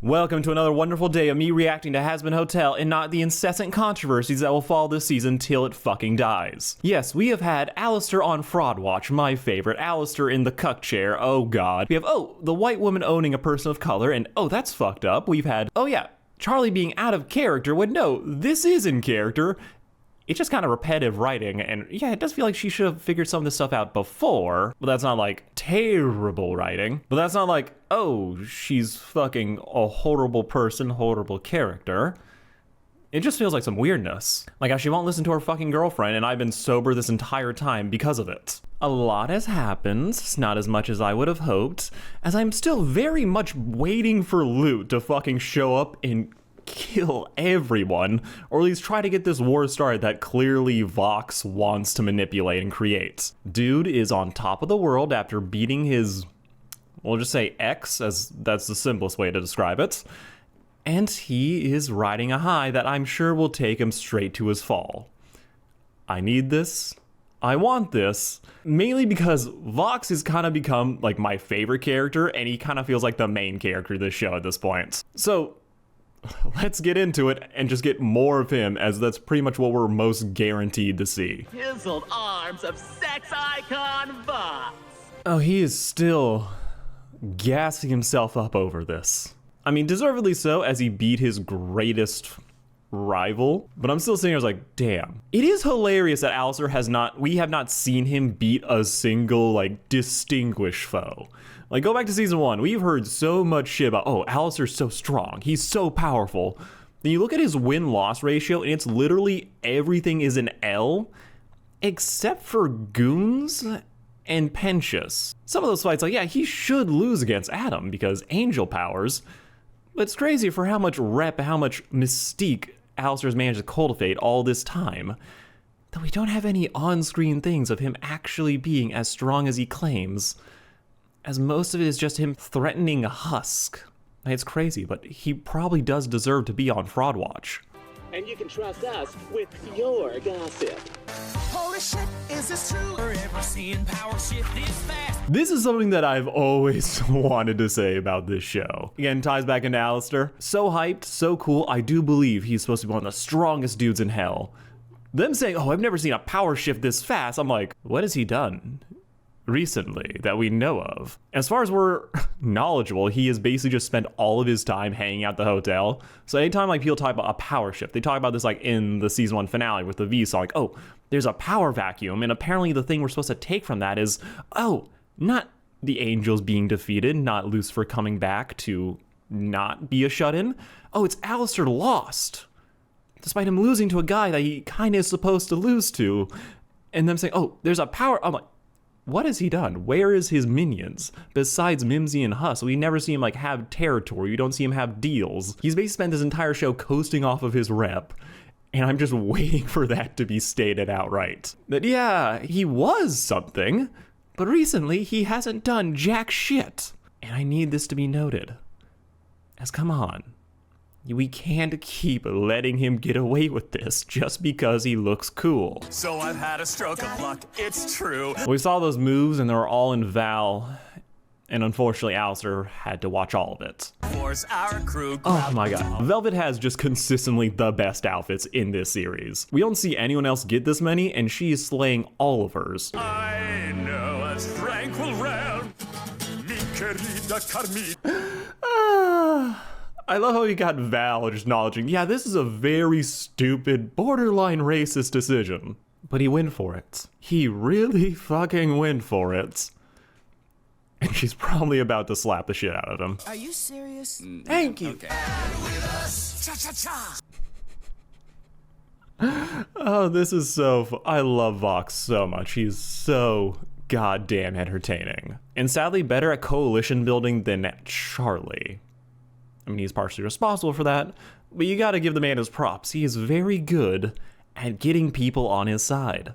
Welcome to another wonderful day of me reacting to Has Been Hotel and not the incessant controversies that will follow this season till it fucking dies. Yes, we have had Alastor on Fraud Watch, my favorite, Alastor in the cuck chair, oh god. We have, the white woman owning a person of color, and that's fucked up. We've had, Charlie being out of character when no, this is in character. It's just kind of repetitive writing, and yeah, it does feel like she should have figured some of this stuff out before, but that's not like terrible writing. But that's not like, oh, she's fucking a horrible person, horrible character. It just feels like some weirdness. Like how she won't listen to her fucking girlfriend, and I've been sober this entire time because of it. A lot has happened, not as much as I would have hoped, as I'm still very much waiting for Loot to fucking show up and kill everyone, or at least try to get this war started that clearly Vox wants to manipulate and create. Dude is on top of the world after beating his, we'll just say ex, as that's the simplest way to describe it, and he is riding a high that I'm sure will take him straight to his fall. I need this. I want this, mainly because Vox has kind of become like my favorite character, and he kind of feels like the main character of this show at this point. So let's get into it and just get more of him, as that's pretty much what we're most guaranteed to see. Chiseled arms of sex icon Vox. Oh, he is still gassing himself up over this. I mean, deservedly so, as he beat his greatest rival, but I'm still sitting here like, damn. It is hilarious that we have not seen him beat a single, like, distinguished foe. Like, go back to season 1, we've heard so much shit about, oh, Alastor's so strong, he's so powerful. Then you look at his win-loss ratio, and it's literally everything is an L, except for Goons and Pentious. Some of those fights, like, yeah, he should lose against Adam, because angel powers, but it's crazy for how much rep, how much mystique Alastor's managed to cultivate all this time, that we don't have any on-screen things of him actually being as strong as he claims, as most of it is just him threatening a husk. It's crazy, but he probably does deserve to be on Fraud Watch. And you can trust us with your gossip. Holy shit, is this true? Ever seeing power shift this fast? This is something that I've always wanted to say about this show. Again, ties back into Alastor. So hyped, so cool. I do believe he's supposed to be one of the strongest dudes in hell. Them saying, oh, I've never seen a power shift this fast. I'm like, what has he done recently that we know of? As far as we're knowledgeable, he has basically just spent all of his time hanging out at the hotel. So anytime like people talk about a power shift, they talk about this like in the season 1 finale with the V song, like, oh, there's a power vacuum, and apparently the thing we're supposed to take from that is, oh, not the angels being defeated, not Lucifer coming back to not be a shut-in. Oh, it's Alastor lost, despite him losing to a guy that he kind of is supposed to lose to, and them saying, oh, there's a power. I'm like, what has he done? Where is his minions? Besides Mimsy and Huss, we never see him like have territory. We don't see him have deals. He's basically spent his entire show coasting off of his rep, and I'm just waiting for that to be stated outright. That yeah, he was something, but recently he hasn't done jack shit. And I need this to be noted. As come on. We can't keep letting him get away with this just because he looks cool. So I've had a stroke of luck, it's true. We saw those moves and they were all in Val, and unfortunately Alastor had to watch all of it. Force our crew. Oh my god. Velvet has just consistently the best outfits in this series. We don't see anyone else get this many, and she is slaying all of hers. I know a tranquil realm, mi querida Carmita. I love how he got Val just acknowledging, yeah, this is a very stupid, borderline racist decision. But he went for it. He really fucking went for it. And she's probably about to slap the shit out of him. Are you serious? Thank you. Okay. Cha-cha-cha. Oh, this is so I love Vox so much. He's so goddamn entertaining. And sadly better at coalition building than Charlie. I mean, he's partially responsible for that, but you gotta give the man his props. He is very good at getting people on his side.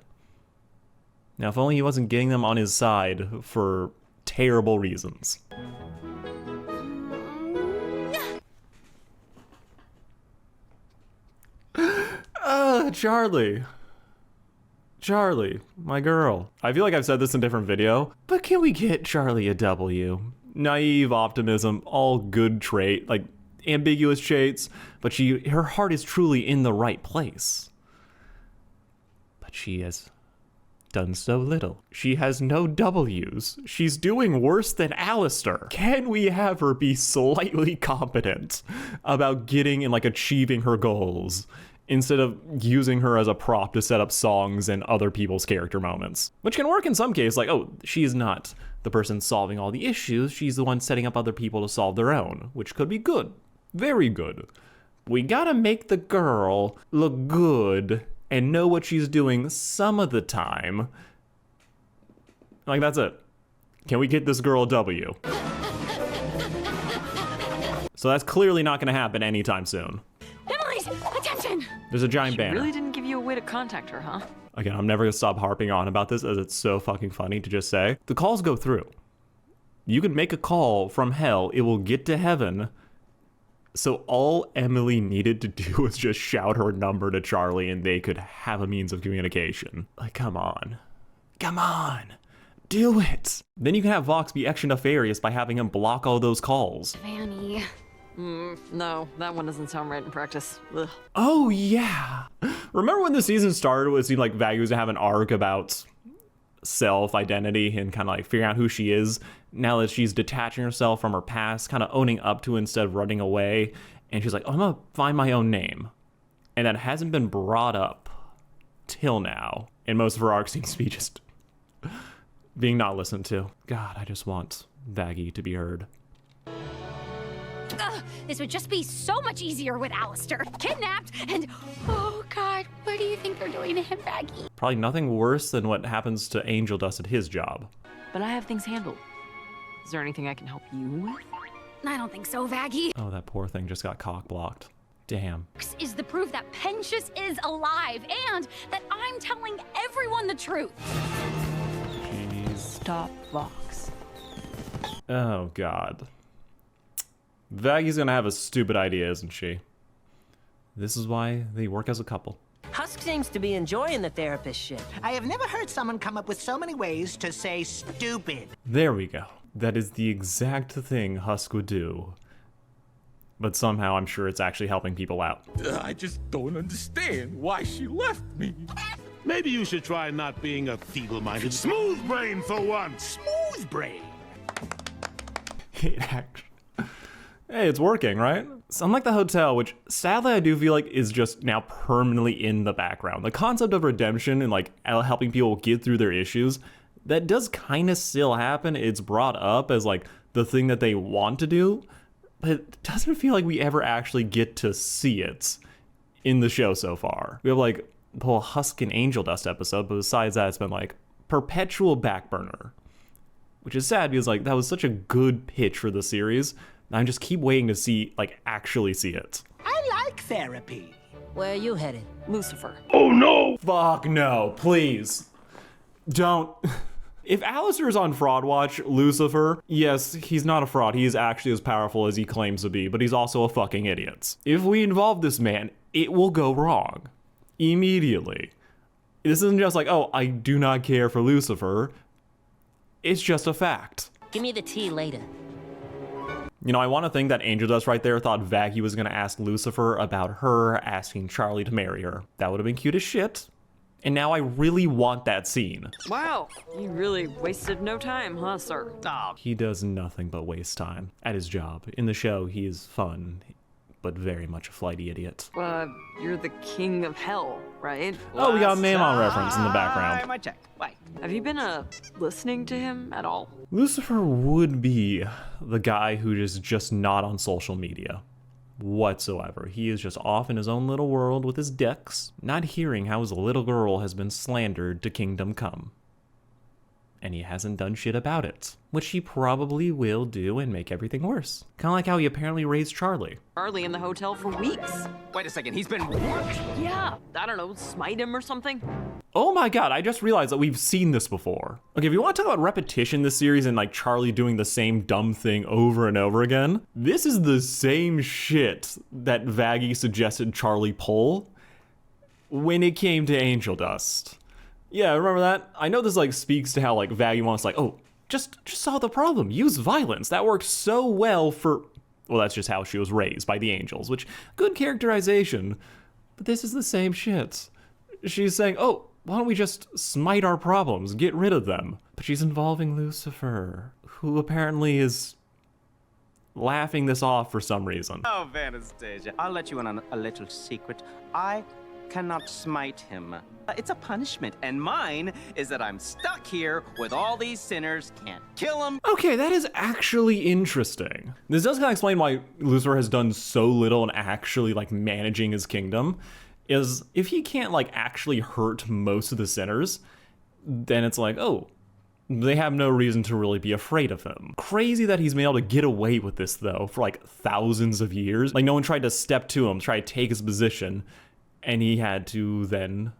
Now, if only he wasn't getting them on his side for terrible reasons. Charlie. Charlie, my girl. I feel like I've said this in a different video, but can we get Charlie a W? Naive optimism, all good trait. Like, ambiguous traits, but her heart is truly in the right place. But she has done so little. She has no W's. She's doing worse than Alastor. Can we have her be slightly competent about getting and like achieving her goals instead of using her as a prop to set up songs and other people's character moments? Which can work in some cases, like, oh, she's not the person solving all the issues, she's the one setting up other people to solve their own, which could be good. Very good. We gotta make the girl look good and know what she's doing some of the time. Like, that's it. Can we get this girl a W? So that's clearly not gonna happen anytime soon. Emily's, attention! There's a giant banner. Really didn't give you a way to contact her, huh? Again, I'm never gonna stop harping on about this as it's so fucking funny to just say. The calls go through. You can make a call from hell, it will get to heaven. So all Emily needed to do was just shout her number to Charlie and they could have a means of communication. Like, come on. Come on. Do it. Then you can have Vox be extra nefarious by having him block all those calls. Vanny. No, that one doesn't sound right in practice. Ugh. Oh, yeah. Remember when the season started, it seemed like Vaggie was to have an arc about self-identity and kind of like figuring out who she is now that she's detaching herself from her past, kind of owning up to it instead of running away. And she's like, oh, I'm gonna find my own name. And that hasn't been brought up till now. And most of her arc seems to be just being not listened to. God, I just want Vaggie to be heard. This would just be so much easier with Alastor. Kidnapped and, oh God, what do you think they're doing to him, Vaggie? Probably nothing worse than what happens to Angel Dust at his job. But I have things handled. Is there anything I can help you with? I don't think so, Vaggie. Oh, that poor thing just got cock-blocked. Damn. This is the proof that Pensius is alive and that I'm telling everyone the truth. Jeez. Stop, Vox. Oh, God. Vaggie's gonna have a stupid idea, isn't she? This is why they work as a couple. Husk seems to be enjoying the therapist shit. I have never heard someone come up with so many ways to say stupid. There we go. That is the exact thing Husk would do. But somehow I'm sure it's actually helping people out. I just don't understand why she left me. Maybe you should try not being a feeble-minded smooth brain for once. Smooth brain. It actually... Hey, it's working, right? So unlike the hotel, which sadly I do feel like is just now permanently in the background. The concept of redemption and like helping people get through their issues, that does kind of still happen. It's brought up as like the thing that they want to do, but it doesn't feel like we ever actually get to see it in the show so far. We have like the whole Husk and Angel Dust episode, but besides that, it's been like perpetual back burner, which is sad because like that was such a good pitch for the series. I just keep waiting to see, like, actually see it. I like therapy. Where are you headed? Lucifer. Oh no! Fuck no, please. Don't. If Alastor is on Fraud Watch, Lucifer, yes, he's not a fraud. He is actually as powerful as he claims to be, but he's also a fucking idiot. If we involve this man, it will go wrong. Immediately. This isn't just like, oh, I do not care for Lucifer. It's just a fact. Give me the tea later. You know, I want to think that Angel Dust right there thought Vaggie was going to ask Lucifer about her asking Charlie to marry her. That would have been cute as shit. And now I really want that scene. Wow, you really wasted no time, huh, sir? He does nothing but waste time at his job. In the show, he is fun, but very much a flighty idiot. You're the king of hell, right? Oh, we got a Mamon reference in the background. I checked. Wait. Have you been, listening to him at all? Lucifer would be the guy who is just not on social media whatsoever. He is just off in his own little world with his decks, not hearing how his little girl has been slandered to kingdom come. And he hasn't done shit about it, which he probably will do and make everything worse. Kind of like how he apparently raised Charlie. Charlie in the hotel for weeks. Wait a second, he's been what? Yeah, I don't know, smite him or something? Oh my god, I just realized that we've seen this before. Okay, if you want to talk about repetition this series and like Charlie doing the same dumb thing over and over again, this is the same shit that Vaggie suggested Charlie pull when it came to Angel Dust. Yeah, remember that? I know this like speaks to how like Vaggie wants like, oh, just solve the problem. Use violence. That works so well for well, that's just how she was raised by the angels, which, good characterization. But this is the same shit. She's saying, oh, why don't we just smite our problems, get rid of them? But she's involving Lucifer, who apparently is laughing this off for some reason. Oh, Anastasia, I'll let you in on a little secret. I cannot smite him. It's a punishment, and mine is that I'm stuck here with all these sinners, can't kill them. Okay, that is actually interesting. This does kind of explain why Lucifer has done so little in actually, like, managing his kingdom. Is if he can't, like, actually hurt most of the sinners, then it's like, oh, they have no reason to really be afraid of him. Crazy that he's been able to get away with this, though, for, like, thousands of years. Like, no one tried to step to him, try to take his position, and he had to then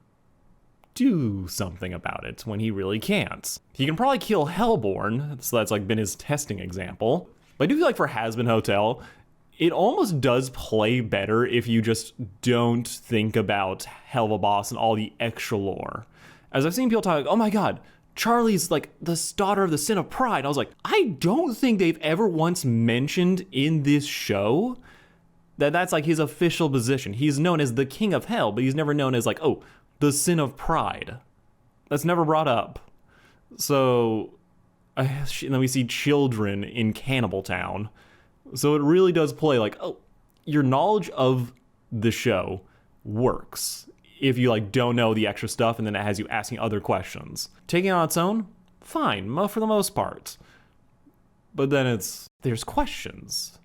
do something about it when he really can't. He can probably kill Hellborn, so that's, like, been his testing example. But I do feel like for Hazbin Hotel, it almost does play better if you just don't think about Helva Boss and all the extra lore. As I've seen people talk, oh my god, Charlie's like the daughter of the sin of pride. I was like, I don't think they've ever once mentioned in this show that that's like his official position. He's known as the king of hell, but he's never known as like, oh, the sin of pride. That's never brought up. So, and then we see children in Cannibal Town. So it really does play like, oh, your knowledge of the show works if you like don't know the extra stuff, and then it has you asking other questions. Taking it on its own, fine, for the most part. But then there's questions.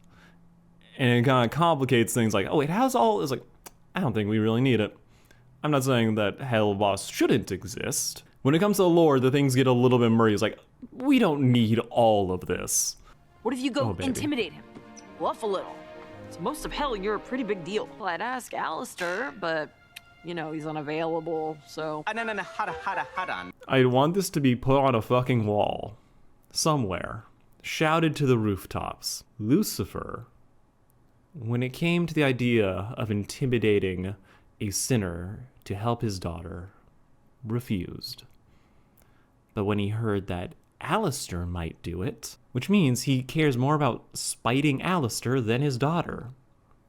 And it kind of complicates things like, oh, it has all, it's like, I don't think we really need it. I'm not saying that Hell Boss shouldn't exist. When it comes to the lore, the things get a little bit murky. It's like, we don't need all of this. What if you go intimidate him? Bluff a little. To most of hell, you're a pretty big deal. Well, I'd ask Alastor, but, you know, he's unavailable, so... No, hold on. I want this to be put on a fucking wall. Somewhere. Shouted to the rooftops. Lucifer, when it came to the idea of intimidating a sinner to help his daughter, refused. But when he heard that Alastor might do it, which means he cares more about spiting Alastor than his daughter.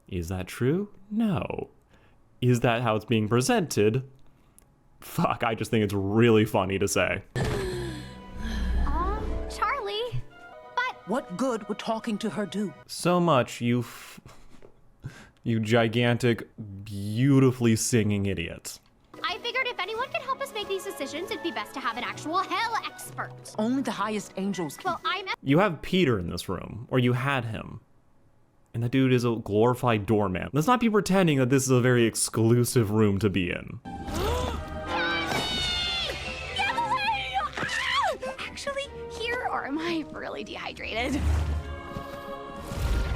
Is that true? No. Is that how it's being presented? Fuck, I just think it's really funny to say. Charlie, but... What good would talking to her do? So much, you gigantic, beautifully singing idiot. I figured if anyone could help us make these decisions, it'd be best to have an actual hell expert. Only the highest angels can. Well, You have Peter in this room, or you had him. And the dude is a glorified doorman. Let's not be pretending that this is a very exclusive room to be in. Actually, here, or am I really dehydrated?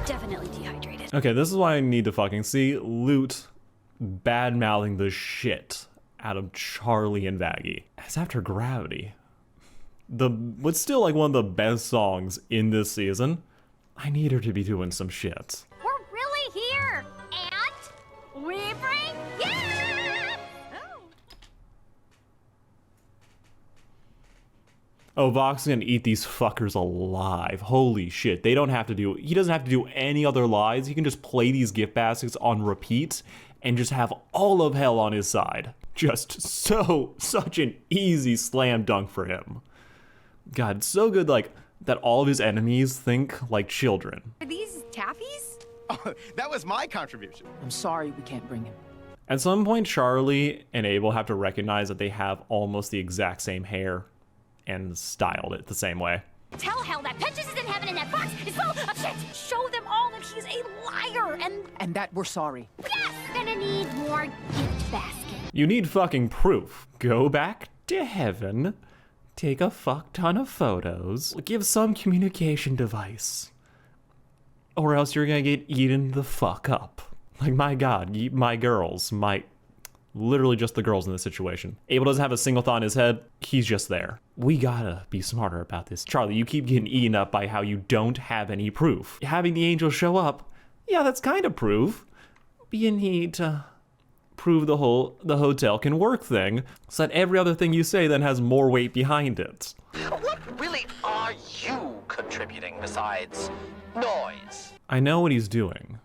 Definitely dehydrated. Okay, this is why I need to fucking see Loot bad-mouthing the shit out of Charlie and Vaggie. It's after Gravity. What's still like one of the best songs in this season. I need her to be doing some shit. We're really here, and we bring you. Oh, Vox is gonna eat these fuckers alive. Holy shit. He doesn't have to do any other lies. He can just play these gift baskets on repeat and just have all of hell on his side. Just such an easy slam dunk for him. God, so good, like, that all of his enemies think like children. Are these taffies? Oh, that was my contribution. I'm sorry we can't bring him. At some point, Charlie and Abel have to recognize that they have almost the exact same hair and styled it the same way. Tell Hell that Peaches is in heaven and that Fox is full of shit. Show them all that he's a liar and that we're sorry. Yes, gonna need more gift baskets. You need fucking proof. Go back to heaven, take a fuck ton of photos, give some communication device, or else you're gonna get eaten the fuck up. Like, my god, my girls, literally just the girls in this situation. Abel doesn't have a single thought in his head. He's just there. We gotta be smarter about this. Charlie, you keep getting eaten up by how you don't have any proof. Having the angels show up, yeah, that's kind of proof. But you need to prove the hotel can work thing, so that every other thing you say then has more weight behind it. What really are you contributing besides noise? I know what he's doing.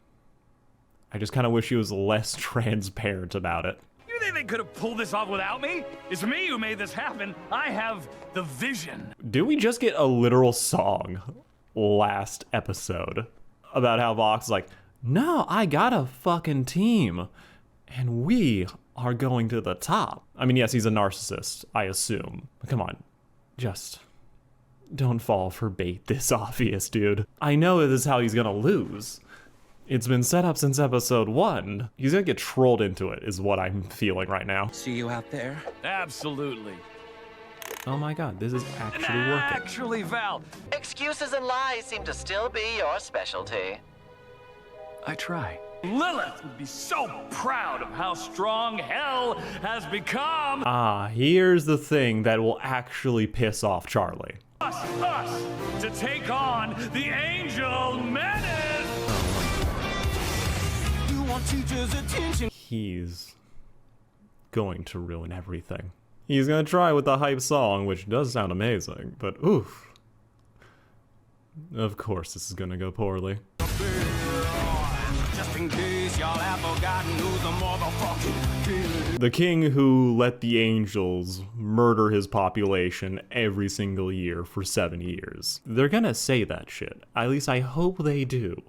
I just kind of wish he was less transparent about it. You think they could have pulled this off without me? It's me who made this happen. I have the vision. Did we just get a literal song last episode about how Vox is like, no, I got a fucking team and we are going to the top? I mean, yes, he's a narcissist, I assume. But come on, just don't fall for bait this obvious, dude. I know this is how he's gonna lose. It's been set up since episode 1. He's gonna get trolled into it, is what I'm feeling right now. See you out there? Absolutely. Oh my god, this is actually working. Actually, Val, Excuses and lies seem to still be your specialty. I try. Lilith would be so proud of how strong hell has become. Ah, here's the thing that will actually piss off Charlie. Us, to take on the angel menace. You want teachers' attention. He's going to ruin everything. He's gonna try with the hype song, which does sound amazing, but oof. Of course this is gonna go poorly. Just in case y'all have forgotten who's the motherfucking king. The king who let the angels murder his population every single year for 7 years. They're gonna say that shit. At least I hope they do.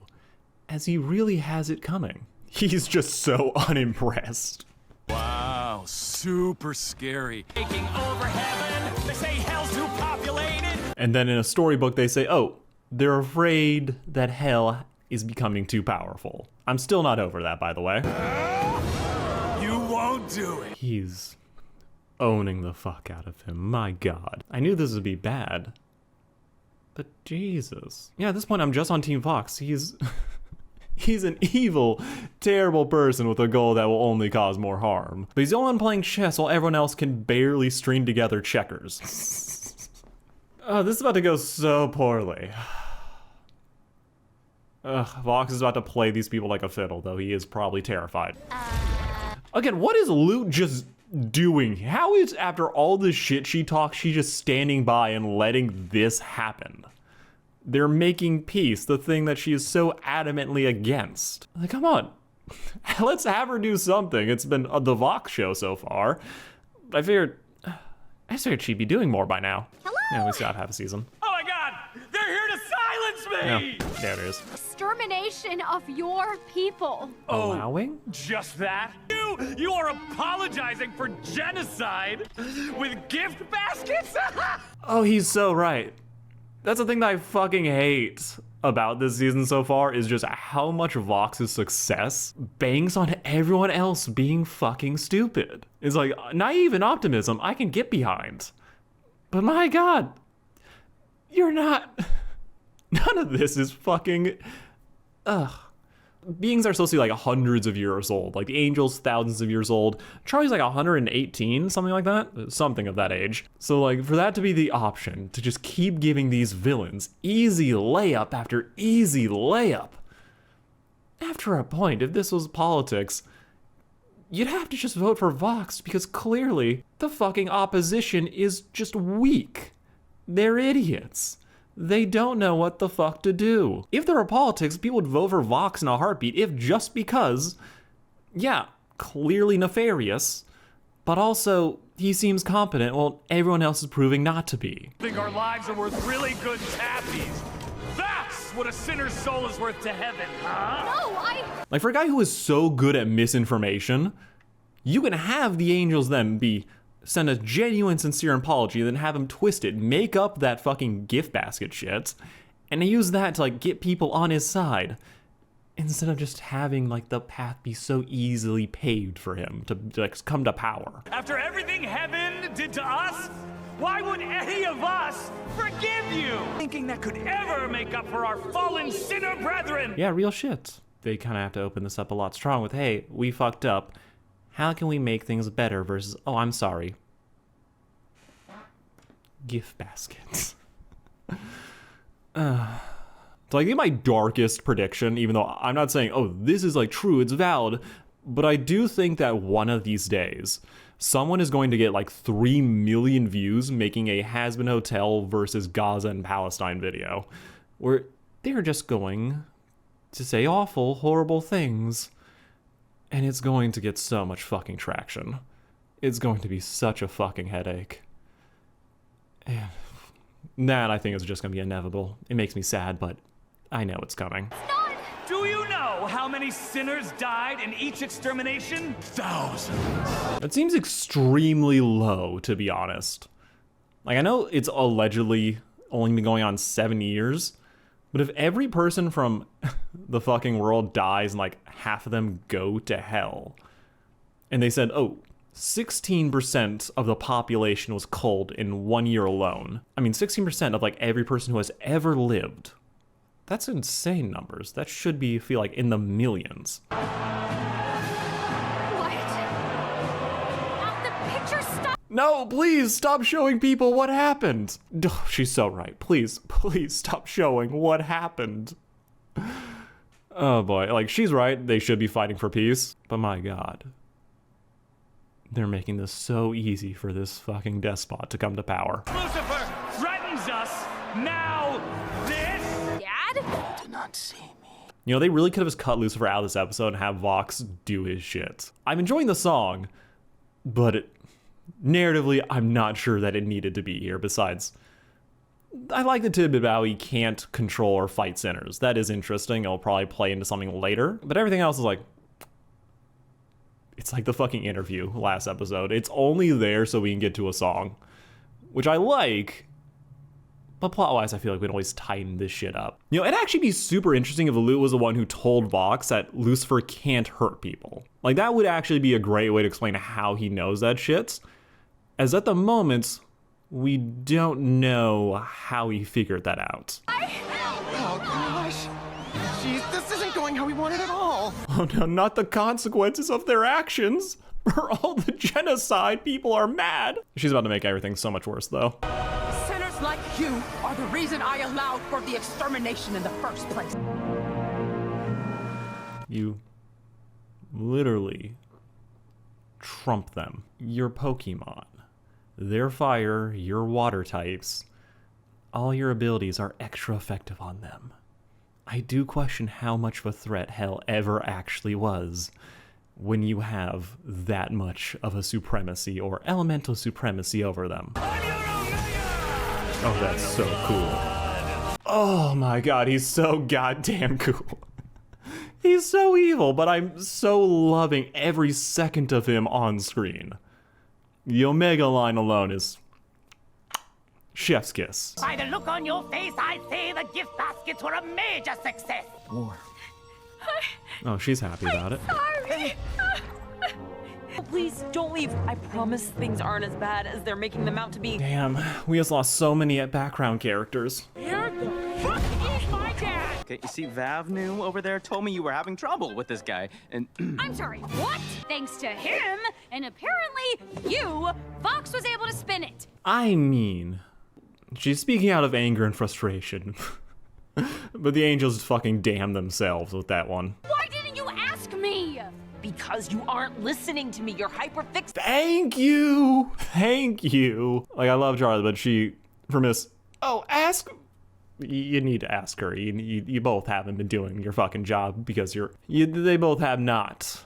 As he really has it coming. He's just so unimpressed. Wow, super scary. Taking over heaven. They say hell's too populated. And then in a storybook they say, oh, they're afraid that hell is becoming too powerful. I'm still not over that, by the way. You won't do it. He's owning the fuck out of him. My god. I knew this would be bad. But Jesus. Yeah, at this point I'm just on Team Fox. He's an evil, terrible person with a goal that will only cause more harm. But he's the only one playing chess while everyone else can barely string together checkers. Oh, this is about to go so poorly. Vox is about to play these people like a fiddle, though he is probably terrified. Again, what is Lute just doing? How is, after all this shit she talks, she just standing by and letting this happen? They're making peace, the thing that she is so adamantly against. Like, come on. Let's have her do something. It's been the Vox show so far. I figured she'd be doing more by now. Hello? Yeah, we still have half a season. Oh my god, they're here to silence me. Yeah, there it is. Extermination of your people. Allowing? Just that? You are apologizing for genocide with gift baskets? Oh, he's so right. That's the thing that I fucking hate about this season so far is just how much Vox's success bangs on everyone else being fucking stupid. It's like naive and optimism I can get behind. But my god, you're not... None of this is fucking... Ugh. Beings are supposed to be like hundreds of years old. Like the angels, thousands of years old. Charlie's like 118, something like that. Something of that age. So like for that to be the option, to just keep giving these villains easy layup after easy layup. After a point, if this was politics, you'd have to just vote for Vox because clearly the fucking opposition is just weak. They're idiots. They don't know what the fuck to do. If there were politics, people would vote for Vox in a heartbeat, if just because, yeah, clearly nefarious, but also he seems competent while everyone else is proving not to be. Think our lives are worth really good tappies. That's what a sinner's soul is worth to heaven, huh? No, Like for a guy who is so good at misinformation, you can have the angels then send a genuine, sincere apology, then have him twist it, make up that fucking gift basket shit, and use that to like get people on his side, instead of just having like the path be so easily paved for him to like come to power. After everything heaven did to us, why would any of us forgive you? Thinking that could ever make up for our fallen sinner brethren. Yeah, real shit. They kind of have to open this up a lot strong with, hey, we fucked up. How can we make things better versus, oh, I'm sorry. Gift baskets. So I think my darkest prediction, even though I'm not saying, oh, this is like true, it's valid, but I do think that one of these days, someone is going to get like 3 million views making a Has-Been Hotel versus Gaza and Palestine video, where they're just going to say awful, horrible things. And it's going to get so much fucking traction. It's going to be such a fucking headache. And that, I think, is just going to be inevitable. It makes me sad, but I know it's coming. Do you know how many sinners died in each extermination? Thousands. It seems extremely low, to be honest. Like, I know it's allegedly only been going on 7 years, but if every person from the fucking world dies and like half of them go to hell, and they said, oh, 16% of the population was culled in 1 year alone. I mean, 16% of like every person who has ever lived. That's insane numbers. That should be, feel like, in the millions. What? The picture stop. No, please stop showing people what happened. Oh, she's so right. Please stop showing what happened. Oh boy, like, she's right. They should be fighting for peace. But my God. They're making this so easy for this fucking despot to come to power. Lucifer threatens us. Now this. Dad? Do not see me. You know, they really could have just cut Lucifer out of this episode and have Vox do his shit. I'm enjoying the song, but narratively, I'm not sure that it needed to be here. Besides, I like the tidbit about how he can't control or fight sinners. That is interesting. It'll probably play into something later. But everything else is like, it's like the fucking interview last episode. It's only there so we can get to a song, which I like. But plot-wise, I feel like we'd always tighten this shit up. You know, it'd actually be super interesting if Lou was the one who told Vox that Lucifer can't hurt people. Like, that would actually be a great way to explain how he knows that shit. As at the moment, we don't know how he figured that out. Oh, gosh. Jeez, this isn't going how we wanted at all. Oh no, not the consequences of their actions. For all the genocide, people are mad. She's about to make everything so much worse, though. Sinners like you are the reason I allowed for the extermination in the first place. You literally trump them. Your Pokemon. Their fire, your water types. All your abilities are extra effective on them. I do question how much of a threat hell ever actually was when you have that much of a supremacy or elemental supremacy over them. Oh, that's so cool. Oh my God, he's so goddamn cool. He's so evil, but I'm so loving every second of him on screen. The Omega line alone is chef's kiss. By the look on your face, I'd say the gift baskets were a major success. War. Oh, she's happy about it. Sorry. Please don't leave. I promise things aren't as bad as they're making them out to be. Damn, we just lost so many background characters. Here the fuck is my dad? Okay, you see, Vavnu over there told me you were having trouble with this guy, and I'm sorry, what? Thanks to him, and apparently you, Vox was able to spin it. I mean, she's speaking out of anger and frustration. But the angels fucking damn themselves with that one. Why didn't you ask me? Because you aren't listening to me. You're hyper-fixed. Thank you. Thank you. Like, I love Charlie, but she, for Miss, oh, ask. You need to ask her. You both haven't been doing your fucking job because they both have not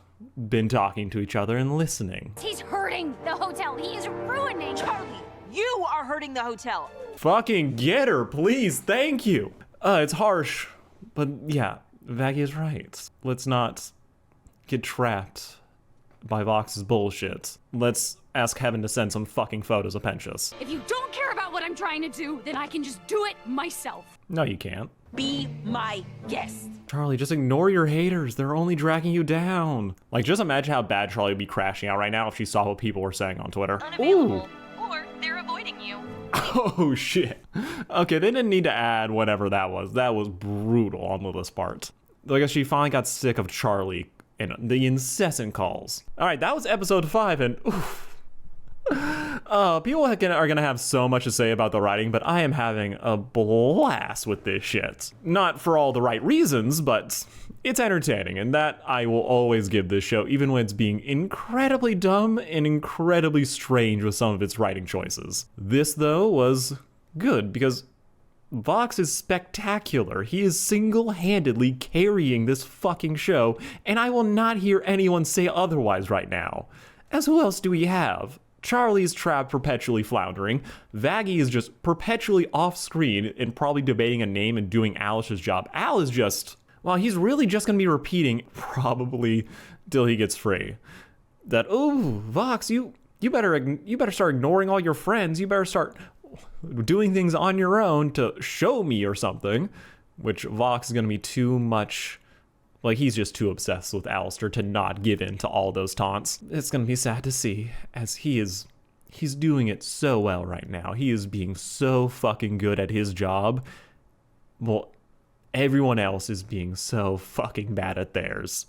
been talking to each other and listening. He's hurting the hotel. He is ruining. Charlie, you are hurting the hotel. Fucking get her, please. Thank you. It's harsh, but yeah, Vaggie is right. Let's not get trapped by Vox's bullshit. Let's ask heaven to send some fucking photos of Pentious. If you don't care about what I'm trying to do, then I can just do it myself. No, you can't. Be my guest. Charlie, just ignore your haters. They're only dragging you down. Like, just imagine how bad Charlie would be crashing out right now if she saw what people were saying on Twitter. Unavailable. Or they're avoiding you. Oh, shit. Okay, they didn't need to add whatever that was. That was brutal on Lilith's part. I guess she finally got sick of Charlie and the incessant calls. All right, that was episode 5, and oof. People are gonna have so much to say about the writing, but I am having a blast with this shit. Not for all the right reasons, but it's entertaining, and that I will always give this show, even when it's being incredibly dumb and incredibly strange with some of its writing choices. This, though, was good, because Vox is spectacular. He is single-handedly carrying this fucking show, and I will not hear anyone say otherwise right now. As who else do we have? Charlie's trapped, perpetually floundering. Vaggie is just perpetually off-screen and probably debating a name and doing Alice's job. Al is just, well, he's really just gonna be repeating probably till he gets free. That, oh, Vox, you better start ignoring all your friends. You better start doing things on your own to show me or something. Which Vox is gonna be too much. Like, he's just too obsessed with Alastor to not give in to all those taunts. It's gonna be sad to see, as he's doing it so well right now. He is being so fucking good at his job. Well, everyone else is being so fucking bad at theirs.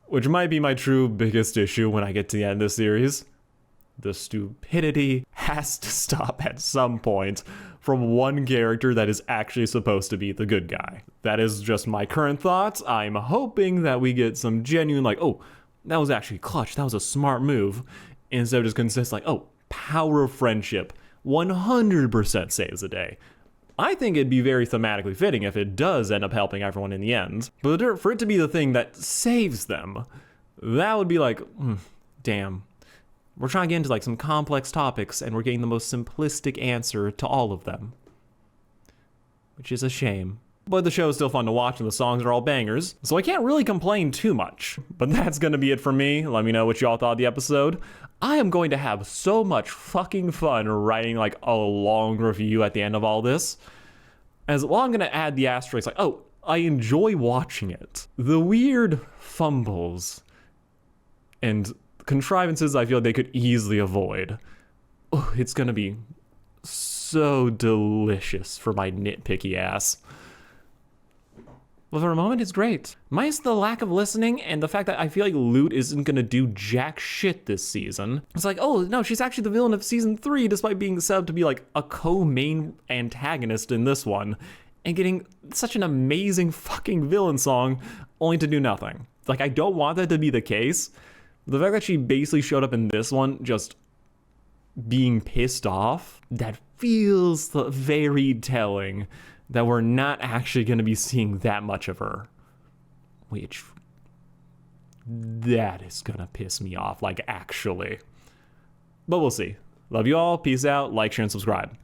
Which might be my true biggest issue when I get to the end of this series. The stupidity has to stop at some point from one character that is actually supposed to be the good guy. That is just my current thoughts. I'm hoping that we get some genuine, like, oh, that was actually clutch. That was a smart move. Instead of just consist like, oh, power of friendship 100% saves the day. I think it'd be very thematically fitting if it does end up helping everyone in the end. But for it to be the thing that saves them, that would be like, damn. We're trying to get into like some complex topics and we're getting the most simplistic answer to all of them. Which is a shame. But the show is still fun to watch and the songs are all bangers, so I can't really complain too much. But that's gonna be it for me. Let me know what y'all thought of the episode. I am going to have so much fucking fun writing like a long review at the end of all this. As well, I'm gonna add the asterisk like, oh, I enjoy watching it. The weird fumbles and contrivances I feel they could easily avoid. Oh, it's gonna be so delicious for my nitpicky ass. But for a moment, it's great. Minus the lack of listening and the fact that I feel like Lute isn't gonna do jack shit this season. It's like, oh no, she's actually the villain of season 3 despite being subbed to be like a co-main antagonist in this one and getting such an amazing fucking villain song only to do nothing. Like, I don't want that to be the case. The fact that she basically showed up in this one just being pissed off, that feels very telling that we're not actually going to be seeing that much of her. Which, that is going to piss me off, like, actually. But we'll see. Love you all. Peace out. Like, share, and subscribe.